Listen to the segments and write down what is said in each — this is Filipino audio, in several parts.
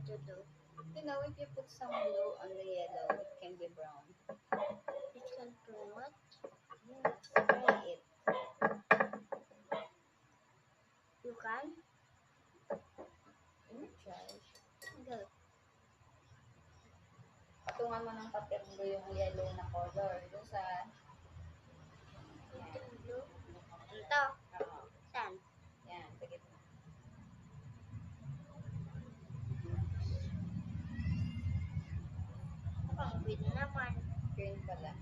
to do. You know, if you put some blue on the yellow, it can be brown. It can do what? Yes, try it. You can? Let me try. Go. Patungan mo ng paper blue yung yellow na color. Doon sa... Ito blue. Ito. Oo. Saan? Yan, sa gitna. Ang green naman. Green pala.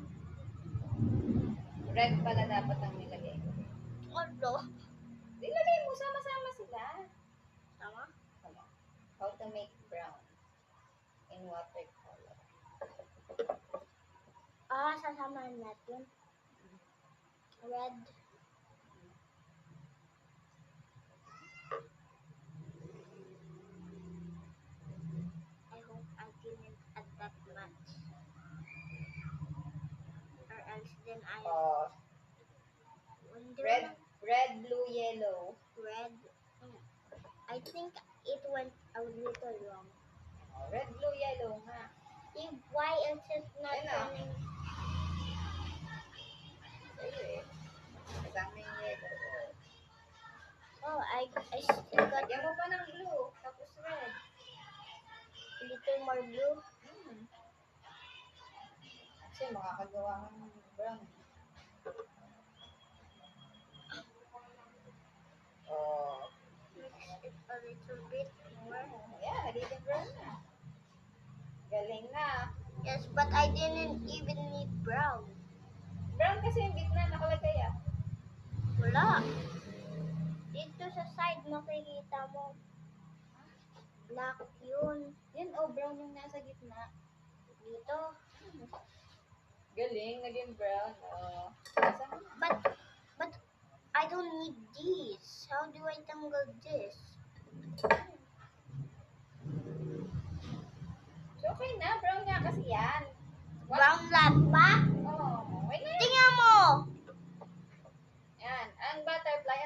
Red pala dapat ang nilagay ko. Ano? Ilagay mo, sama-sama sila. Tama? Wala. How to make brown in watercolor. Sasamahan natin. Red. I hope I didn't add that much. Or else then I Oh, wonder. red, blue, yellow. Red. I think it went a little wrong. Oh, red, blue, yellow nga. Why is it not Ayun na. turning? Sa'yo eh. Kasama yung yellow. Oh, I still got Lagyan mo pa ng blue, tapos red. a little more blue. Kasi makakagawa ka ng brown. Oh. Mix it a little bit more. Yeah, nagiging brown na. Galing na. Yes, but I didn't even need brown. Brown kasi yung gitna nakalagay ah. Wala. Dito sa side, makikita mo. Black yun. Yan oh, brown yung nasa gitna. Dito. Galing, naging brown. Oh. But I don't need this. How do I tangle this? So, okay na, brown nga kasi yan. Brown lahat pa? Oh, okay na yan. Tingnan mo! Yan, ang butterfly,